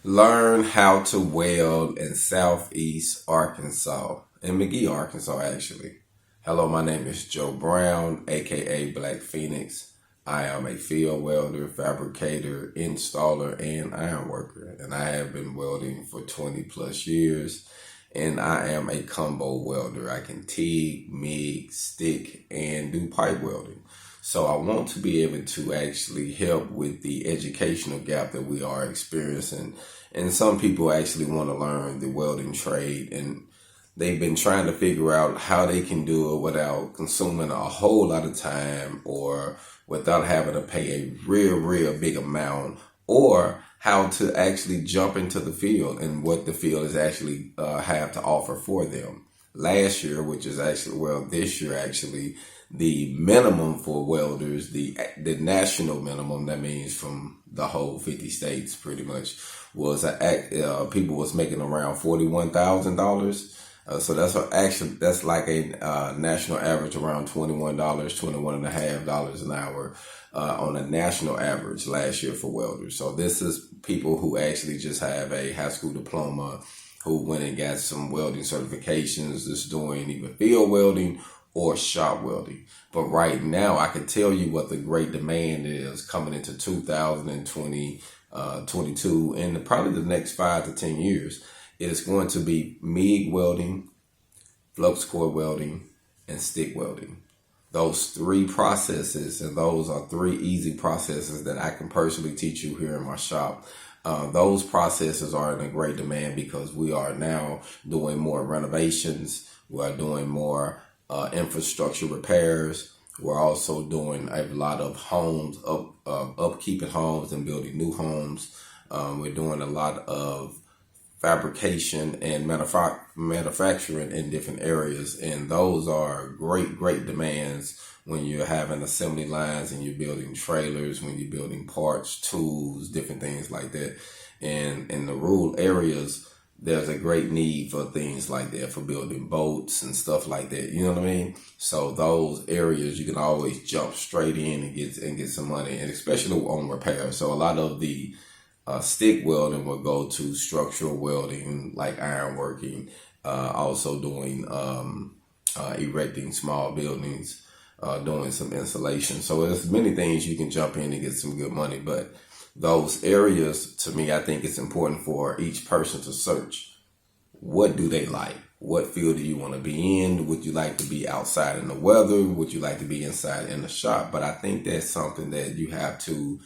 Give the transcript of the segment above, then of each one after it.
Learn how to weld in Southeast Arkansas, in McGee, Arkansas, actually. Hello, my name is Joe Brown, aka Black Phoenix. I am a field welder, fabricator, installer, and iron worker, and I have been welding for 20 plus years. And I am a combo welder. I can TIG, MIG, stick, and do pipe welding. So I want to be able to actually help with the educational gap that we are experiencing. And some people actually want to learn the welding trade, and they've been trying to figure out how they can do it without consuming a whole lot of time or without having to pay a real big amount, or how to actually jump into the field and what the field is actually have to offer for them. Last year, which is actually, well, this year actually, the minimum for welders, the national minimum, that means from the whole 50 states pretty much, was people was making around $41,000. So that's like a national average around $21, $21.50 an hour on a national average last year for welders. So this is people who actually just have a high school diploma, who went and got some welding certifications, just doing either field welding or shop welding. But right now, I can tell you what the great demand is coming into 2020, 22, and probably the next 5 to 10 years. It is going to be MIG welding, flux core welding, and stick welding. Those three processes, and those are three easy processes that I can personally teach you here in my shop. Those processes are in a great demand because we are now doing more renovations. We are doing more infrastructure repairs. We're also doing a lot of homes, upkeeping homes and building new homes. We're doing a lot of fabrication and manufacturing in different areas. And those are great demands when you're having assembly lines and you're building trailers, when you're building parts, tools, different things like that. And in the rural areas, there's a great need for things like that, for building boats and stuff like that. You know what I mean? So those areas, you can always jump straight in and get some money, and especially on repair. So a lot of the stick welding will go to structural welding, like iron working, also doing erecting small buildings, doing some insulation. So there's many things you can jump in and get some good money. But those areas, to me, I think it's important for each person to search. What do they like? What field do you want to be in? Would you like to be outside in the weather? Would you like to be inside in the shop? But I think that's something that you have to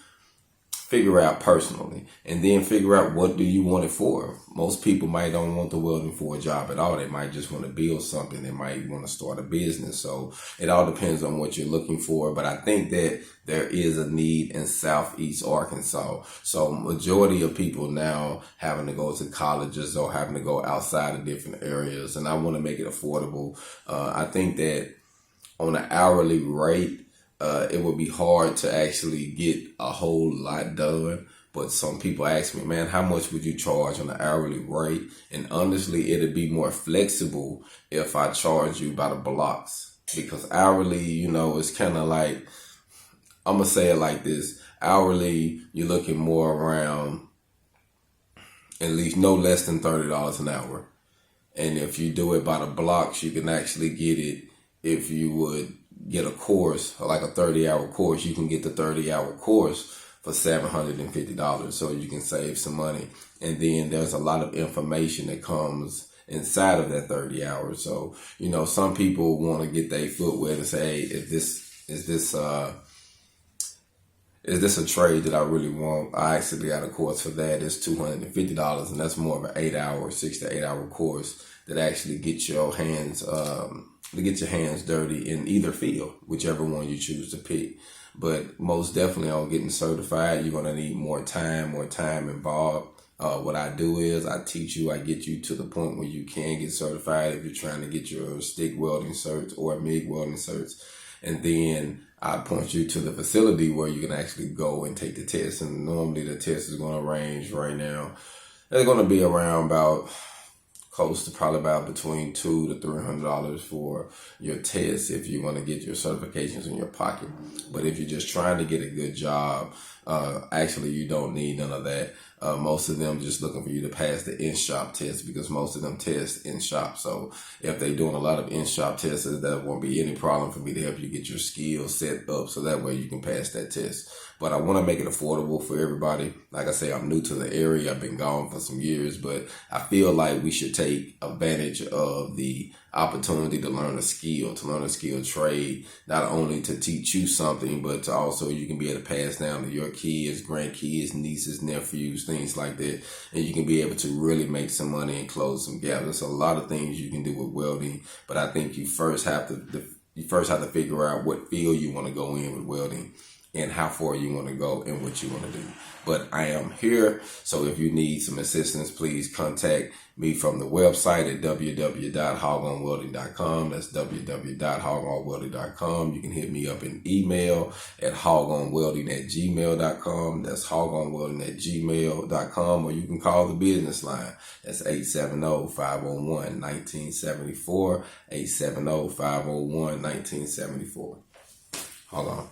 figure out personally, and then figure out what do you want it for. Most people might don't want the welding for a job at all. They might just want to build something. They might want to start a business. So it all depends on what you're looking for. But I think that there is a need in Southeast Arkansas. So majority of people now having to go to colleges or having to go outside of different areas. And I want to make it affordable. I think that on an hourly rate, it would be hard to actually get a whole lot done. But some people ask me, man, how much would you charge on an hourly rate? And honestly, it'd be more flexible if I charge you by the blocks. Because hourly, it's kind of like, I'm going to say it like this. Hourly, you're looking more around at least no less than $30 an hour. And if you do it by the blocks, you can actually get it, if you would get a course, like a 30-hour course, you can get the 30-hour course for $750, so you can save some money. And then there's a lot of information that comes inside of that 30 hours. So, some people want to get their foot wet and say, hey, is this a trade that I really want? I actually got a course for that. It's $250, and that's more of an 6 to 8 hour course that actually gets your hands dirty in either field, whichever one you choose to pick. But most definitely on getting certified, you're going to need more time involved. What I do is I teach you, I get you to the point where you can get certified if you're trying to get your stick welding certs or MIG welding certs. And then I point you to the facility where you can actually go and take the test. And normally the test is going to range right now. It's going to be around about close to probably about between $200 to $300 for your test if you want to get your certifications in your pocket. But if you're just trying to get a good job, Actually, you don't need none of that. Most of them just looking for you to pass the in-shop test, because most of them test in-shop. So if they're doing a lot of in-shop tests, that won't be any problem for me to help you get your skills set up so that way you can pass that test. But I want to make it affordable for everybody. Like I say, I'm new to the area. I've been gone for some years, but I feel like we should take advantage of the opportunity to learn a skill trade, not only to teach you something, but to also you can be able to pass down to your kids, grandkids, nieces, nephews, things like that. And you can be able to really make some money and close some gaps. There's a lot of things you can do with welding, but I think you first have to figure out what field you want to go in with welding, and how far you want to go and what you want to do. But I am here, so if you need some assistance, please contact me from the website at www.hogonwelding.com. That's www.hogonwelding.com. You can hit me up in email at hogonwelding@gmail.com. That's hogonwelding@gmail.com, or you can call the business line. That's 870-501-1974, 870-501-1974. Hold on.